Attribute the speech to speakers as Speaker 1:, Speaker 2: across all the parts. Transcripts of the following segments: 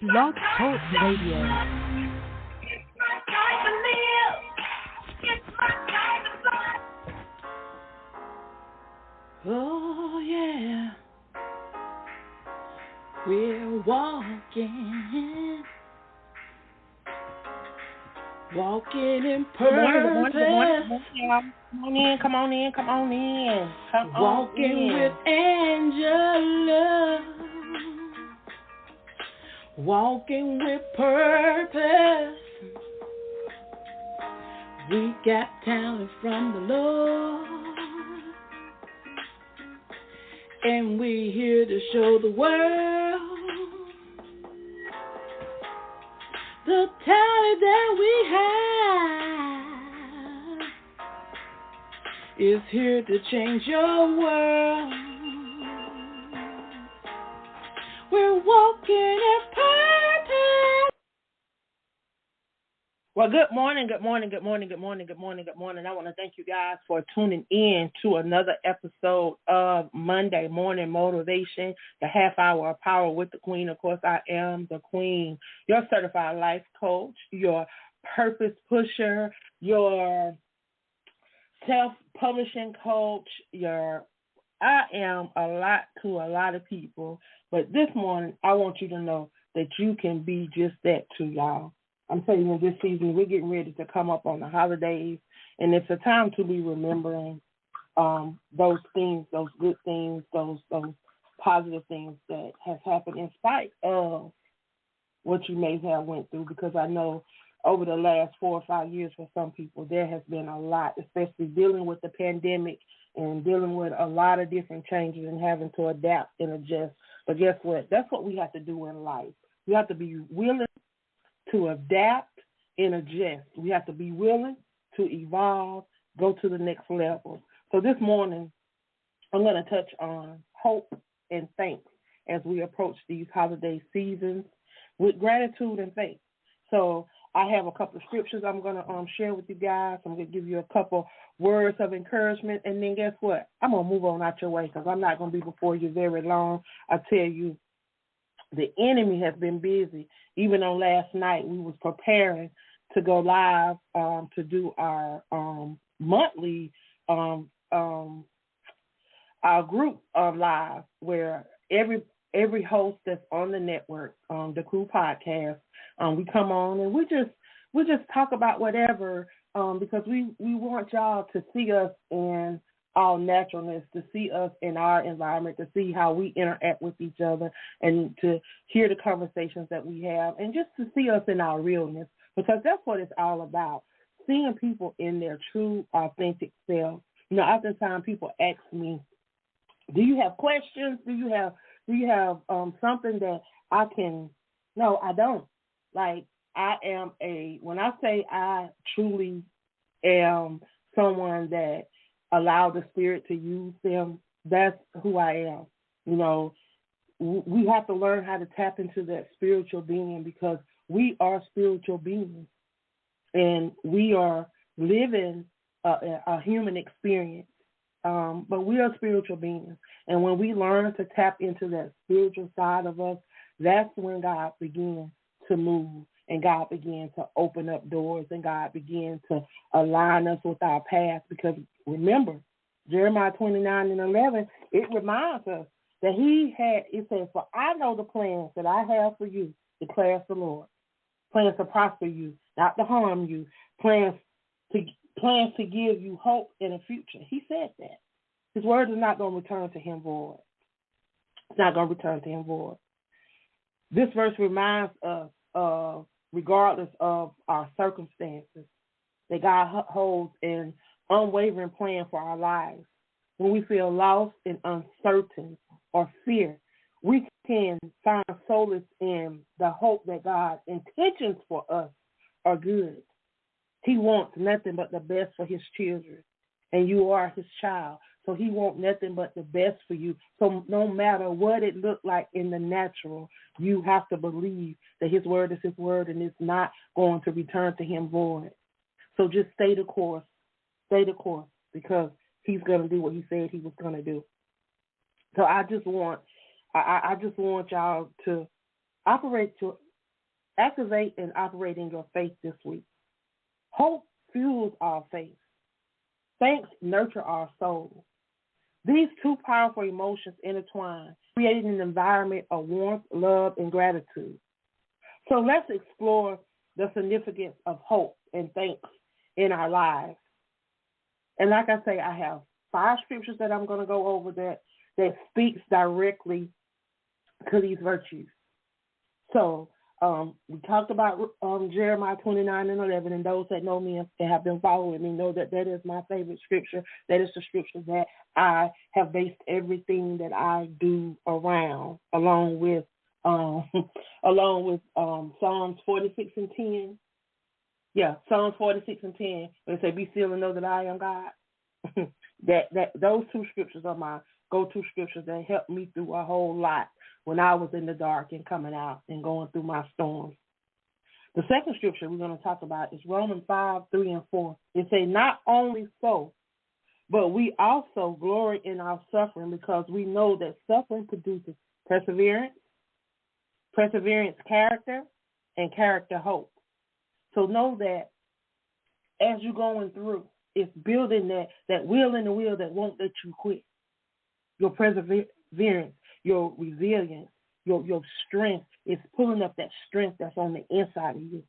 Speaker 1: Blog Talk Radio.
Speaker 2: Oh, yeah, we're walking in purpose.
Speaker 3: Good morning, y'all. Come on in.
Speaker 2: Walking with Angela. Walking with purpose. We got talent from the Lord. And we're here to show the world the talent that we have is here to change your world. We're walking in purpose.
Speaker 3: Well, good morning. I want to thank you guys for tuning in to another episode of Monday Morning Motivation, the half hour of power with the Queen. Of course, I am the Queen, your certified life coach, your purpose pusher, your self-publishing coach, I am a lot to a lot of people, but this morning I want you to know that you can be just that too, y'all. I'm telling you, this season we're getting ready to come up on the holidays, and it's a time to be remembering those things, those good things, those positive things that has happened in spite of what you may have went through, because I know over the last 4 or 5 years for some people, there has been a lot, especially dealing with the pandemic and dealing with a lot of different changes and having to adapt and adjust. But guess what? That's what we have to do in life. We have to be willing to adapt and adjust. We have to be willing to evolve, go to the next level. So this morning, I'm going to touch on hope and thanks as we approach these holiday seasons with gratitude and faith. So I have a couple of scriptures I'm going to share with you guys. I'm going to give you a couple words of encouragement, and then guess what? I'm going to move on out your way because I'm not going to be before you very long. I tell you, the enemy has been busy. Even on last night, we was preparing to go live to do our monthly our group live, where every host that's on the network, the Crew Podcast, we come on and we just talk about whatever, because we want y'all to see us in our naturalness, to see us in our environment, to see how we interact with each other, and to hear the conversations that we have, and just to see us in our realness, because that's what it's all about, seeing people in their true, authentic self. You know, oftentimes people ask me, do you have questions? Do you have something that I can? No, I don't. Like, when I say I truly am someone that allow the Spirit to use them, that's who I am. You know, we have to learn how to tap into that spiritual being, because we are spiritual beings, and we are living a human experience, but we are spiritual beings. And when we learn to tap into that spiritual side of us, that's when God begins to move, and God began to open up doors, and God began to align us with our path. Because remember, Jeremiah 29:11, it reminds us that it says, for I know the plans that I have for you, declares the Lord. Plans to prosper you, not to harm you, plans to give you hope in a future. He said that. His word is not going to return to him void. It's not going to return to him void. This verse reminds us of, regardless of our circumstances, that God holds an unwavering plan for our lives. When we feel lost and uncertain or fear, we can find solace in the hope that God's intentions for us are good. He wants nothing but the best for his children, and you are his child. So he wants nothing but the best for you. So no matter what it looked like in the natural, you have to believe that his word is his word, and it's not going to return to him void. So just stay the course, because he's going to do what he said he was going to do. So I just want y'all to operate activate and operate in your faith this week. Hope fuels our faith. Thanks nurture our soul. These two powerful emotions intertwine, creating an environment of warmth, love, and gratitude. So let's explore the significance of hope and thanks in our lives. And like I say, I have 5 scriptures that I'm going to go over that speaks directly to these virtues. So we talked about Jeremiah 29:11, and those that know me and have been following me know that is my favorite scripture. That is the scripture that I have based everything that I do around, along with Psalms 46:10. Yeah, Psalms 46:10. They say, "Be still and know that I am God." Those 2 scriptures are my go-to scriptures that helped me through a whole lot when I was in the dark and coming out and going through my storms. The second scripture we're going to talk about is Romans 5:3-4. It says, "Not only so, but we also glory in our suffering, because we know that suffering produces perseverance, character, and character hope." So know that as you're going through, it's building that will in the will that won't let you quit. Your perseverance, your resilience, your strength is pulling up that strength that's on the inside of you.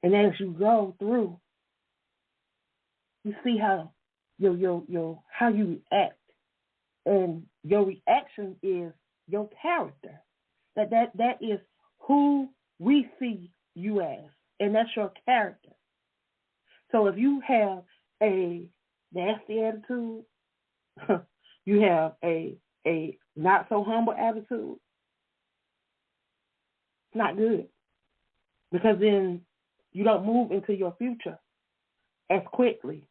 Speaker 3: And as you go through, you see how how you react. And your reaction is your character. That is who we see you as. And that's your character. So if you have a nasty attitude, you have a not so humble attitude, it's not good. Because then you don't move into your future as quickly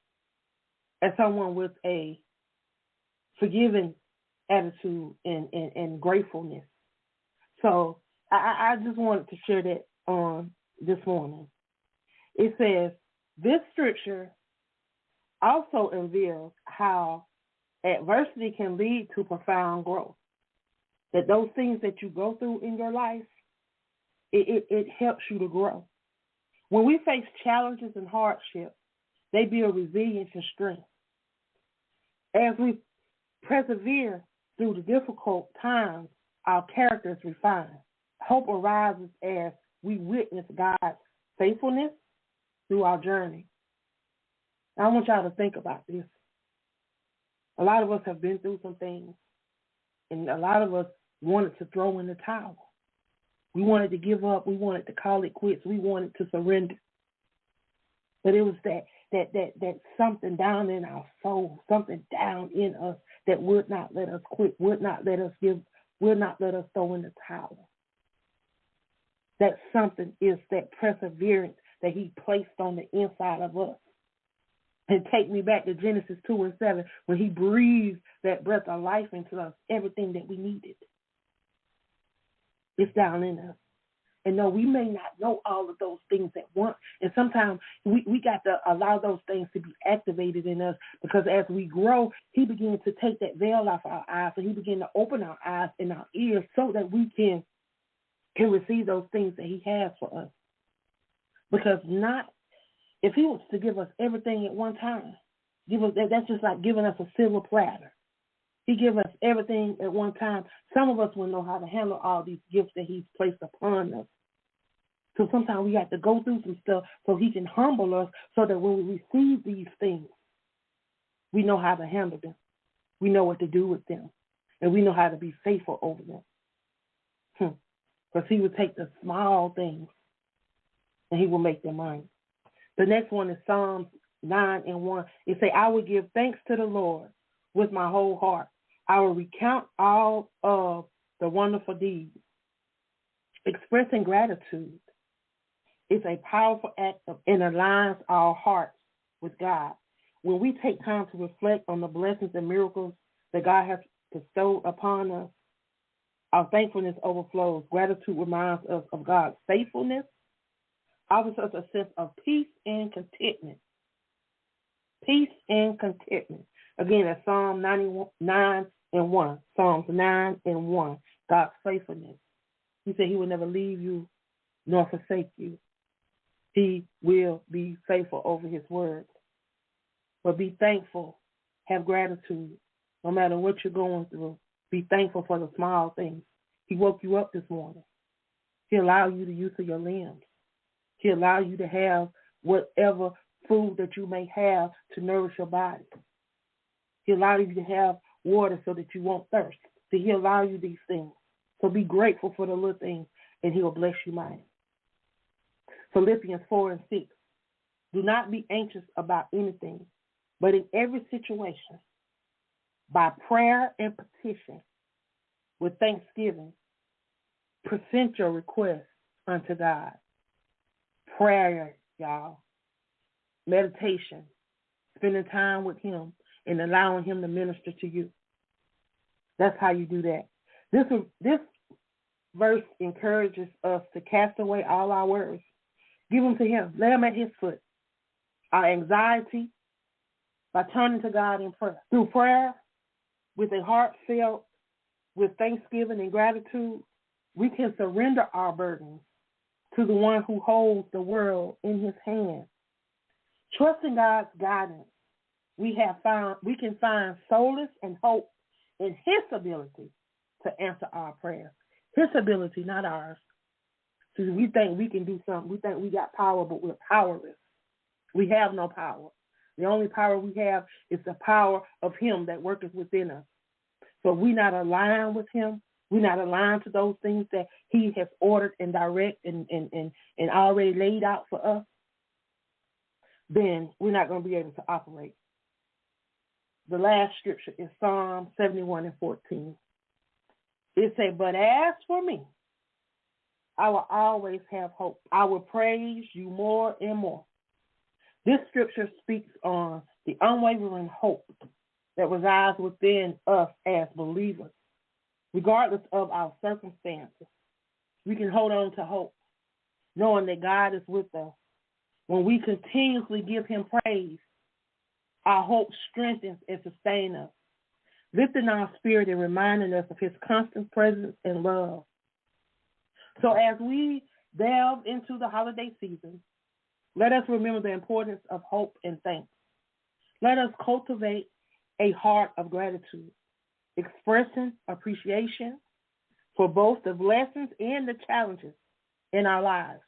Speaker 3: as someone with a forgiving attitude and gratefulness. So I just wanted to share that this morning. It says, this scripture also reveals how adversity can lead to profound growth. That those things that you go through in your life, it helps you to grow. When we face challenges and hardships, they build resilience and strength. As we persevere through the difficult times, our character is refined. Hope arises as we witness God's faithfulness through our journey. Now, I want y'all to think about this. A lot of us have been through some things, and a lot of us wanted to throw in the towel. We wanted to give up. We wanted to call it quits. We wanted to surrender. But it was that something down in our soul, something down in us that would not let us quit, would not let us give, would not let us throw in the towel. That something is that perseverance that he placed on the inside of us. And take me back to Genesis 2:7, when he breathed that breath of life into us, everything that we needed. It's down in us. And no, we may not know all of those things at once. And sometimes we got to allow those things to be activated in us, because as we grow, he begins to take that veil off our eyes, and he begins to open our eyes and our ears so that we can receive those things that he has for us. Because if he was to give us everything at one time, that's just like giving us a silver platter. He give us everything at one time. Some of us will know how to handle all these gifts that he's placed upon us. So sometimes we have to go through some stuff so he can humble us, so that when we receive these things, we know how to handle them. We know what to do with them. And we know how to be faithful over them. Because he will take the small things and he will make them mine. The next one is Psalms 9:1. It say, I will give thanks to the Lord with my whole heart. I will recount all of the wonderful deeds. Expressing gratitude is a powerful act and aligns our hearts with God. When we take time to reflect on the blessings and miracles that God has bestowed upon us, our thankfulness overflows. Gratitude reminds us of God's faithfulness, offers us a sense of peace and contentment. Peace and contentment. Again, that's Psalm 9:1. Psalms 9:1. God's faithfulness. He said he will never leave you nor forsake you. He will be faithful over his word. But be thankful. Have gratitude. No matter what you're going through, be thankful for the small things. He woke you up this morning. He allowed you the use of your limbs. He allowed you to have whatever food that you may have to nourish your body. He allowed you to have water so that you won't thirst. So he allow you these things. So be grateful for the little things, and he will bless you mighty. Philippians 4 and 6. Do not be anxious about anything, but in every situation, by prayer and petition, with thanksgiving, present your requests unto God. Prayer, y'all. Meditation. Spending time with him and allowing him to minister to you. That's how you do that. This verse encourages us to cast away all our worries. Give them to him. Lay them at his foot. Our anxiety, by turning to God in prayer. Through prayer, with a heart filled with thanksgiving and gratitude, we can surrender our burdens to the one who holds the world in his hand. Trusting God's guidance, we can find solace and hope in his ability to answer our prayers. His ability, not ours. See, we think we can do something. We think we got power, but we're powerless. We have no power. The only power we have is the power of him that worketh within us. So if we're not aligned with him, we're not aligned to those things that he has ordered and direct and already laid out for us, then we're not going to be able to operate. The last scripture is Psalm 71 and 14. It says, but as for me, I will always have hope. I will praise you more and more. This scripture speaks on the unwavering hope that resides within us as believers. Regardless of our circumstances, we can hold on to hope, knowing that God is with us. When we continuously give him praise, our hope strengthens and sustains us, lifting our spirit and reminding us of his constant presence and love. So as we delve into the holiday season, let us remember the importance of hope and thanks. Let us cultivate a heart of gratitude, expressing appreciation for both the blessings and the challenges in our lives.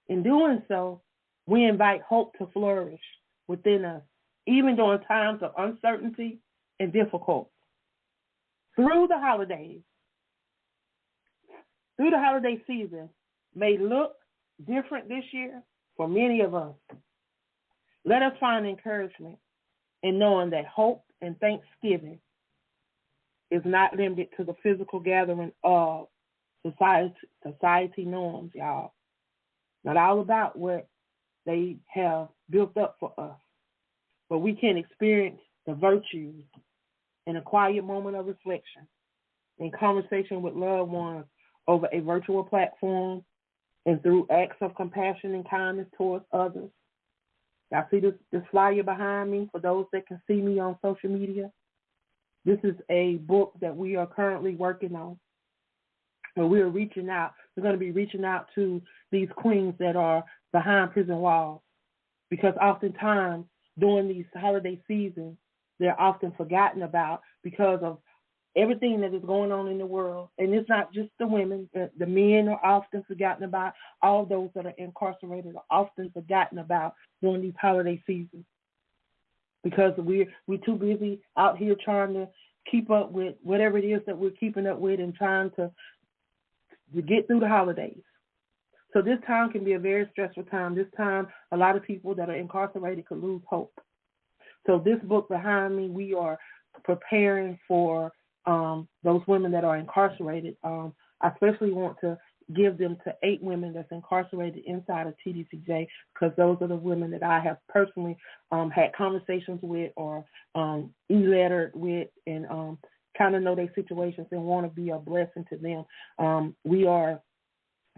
Speaker 3: In doing so, we invite hope to flourish within us, even during times of uncertainty and difficulty. Through the holiday season may look different this year for many of us. Let us find encouragement in knowing that hope and thanksgiving is not limited to the physical gathering of society norms, y'all. Not all about what they have built up for us, but we can experience the virtues in a quiet moment of reflection, in conversation with loved ones over a virtual platform, and through acts of compassion and kindness towards others. Y'all see this flyer behind me for those that can see me on social media? This is a book that we are currently working on. Where we are reaching out. We're going to be reaching out to these queens that are behind prison walls, because oftentimes during these holiday seasons, they're often forgotten about because of everything that is going on in the world. And it's not just the women. The men are often forgotten about. All those that are incarcerated are often forgotten about during these holiday seasons, because we're too busy out here trying to keep up with whatever it is that we're keeping up with and trying to get through the holidays. So this time can be a very stressful time. This time, a lot of people that are incarcerated could lose hope. So this book behind me, we are preparing for those women that are incarcerated. I especially want to give them to 8 women that's incarcerated inside of TDCJ, because those are the women that I have personally had conversations with or e-lettered with and kind of know their situations and want to be a blessing to them. We are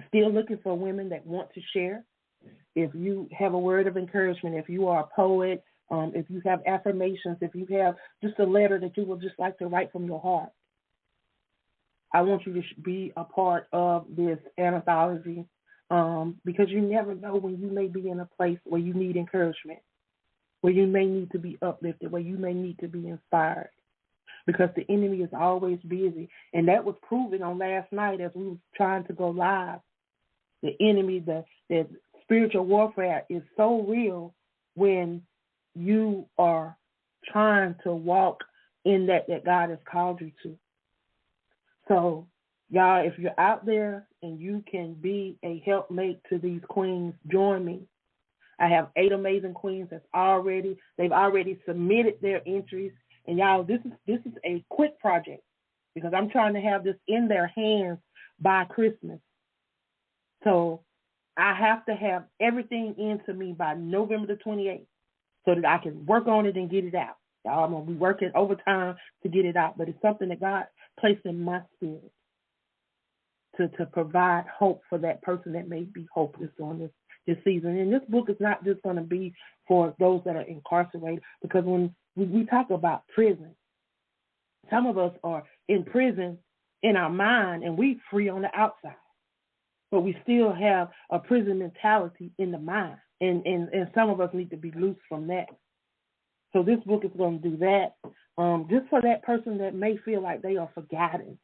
Speaker 3: still looking for women that want to share. If you have a word of encouragement, if you are a poet, if you have affirmations, if you have just a letter that you would just like to write from your heart, I want you to be a part of this anthology because you never know when you may be in a place where you need encouragement, where you may need to be uplifted, where you may need to be inspired, because the enemy is always busy. And that was proven on last night as we were trying to go live. The enemy, the spiritual warfare is so real when you are trying to walk in that God has called you to. So, y'all, if you're out there and you can be a helpmate to these queens, join me. I have 8 amazing queens they've already submitted their entries. And y'all, this is a quick project because I'm trying to have this in their hands by Christmas. So I have to have everything into me by November the 28th so that I can work on it and get it out. Y'all, I'm going to be working overtime to get it out, but it's something that God placed in my spirit to provide hope for that person that may be hopeless on this season. And this book is not just going to be for those that are incarcerated, because when we talk about prison, some of us are in prison in our mind and we free on the outside, but we still have a prison mentality in the mind. And some of us need to be loose from that. So this book is going to do that, just for that person that may feel like they are forgotten.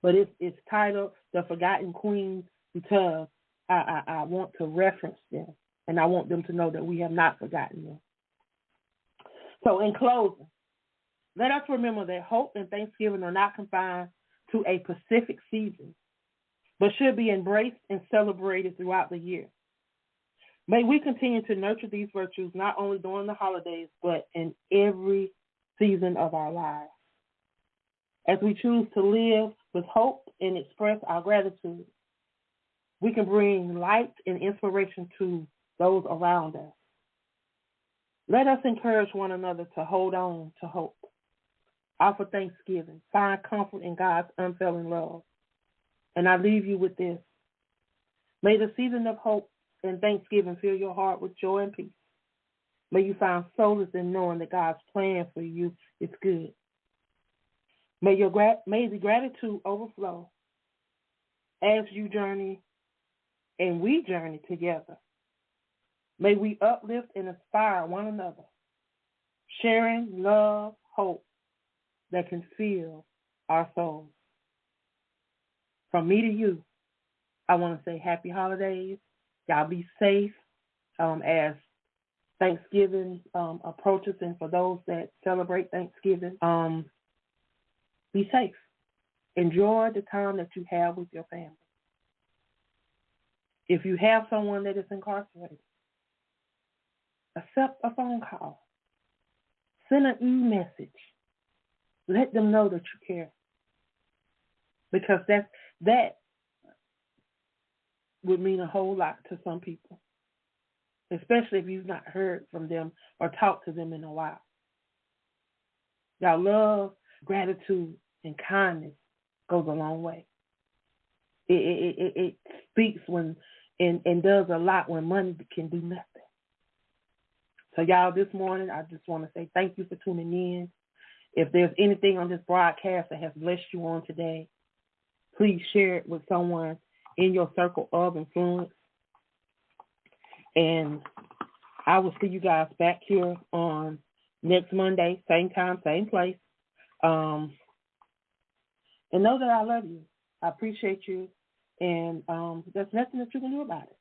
Speaker 3: But it's titled The Forgotten Queens because I want to reference them, and I want them to know that we have not forgotten them. So in closing, let us remember that hope and Thanksgiving are not confined to a specific season, but should be embraced and celebrated throughout the year. May we continue to nurture these virtues not only during the holidays, but in every season of our lives. As we choose to live with hope and express our gratitude, we can bring light and inspiration to those around us. Let us encourage one another to hold on to hope, offer thanksgiving, find comfort in God's unfailing love. And I leave you with this. May the season of hope and thanksgiving fill your heart with joy and peace. May you find solace in knowing that God's plan for you is good. May the gratitude overflow as you journey and we journey together. May we uplift and inspire one another, sharing love, hope that can fill our souls. From me to you, I want to say happy holidays. Y'all be safe as Thanksgiving approaches, and for those that celebrate Thanksgiving, be safe. Enjoy the time that you have with your family. If you have someone that is incarcerated, accept a phone call. Send an e-message. Let them know that you care. Because that would mean a whole lot to some people, especially if you've not heard from them or talked to them in a while. Y'all, love, gratitude, and kindness goes a long way. It speaks when and does a lot when money can do nothing. So, y'all, this morning, I just want to say thank you for tuning in. If there's anything on this broadcast that has blessed you on today, please share it with someone in your circle of influence. And I will see you guys back here on next Monday, same time, same place. And know that I love you. I appreciate you. And there's nothing that you can do about it.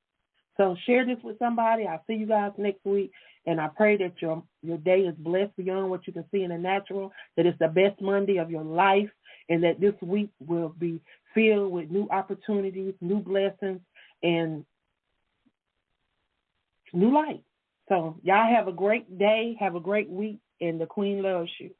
Speaker 3: So share this with somebody. I'll see you guys next week. And I pray that your day is blessed beyond what you can see in the natural, that it's the best Monday of your life, and that this week will be filled with new opportunities, new blessings, and new light. So y'all have a great day, have a great week, and the Queen loves you.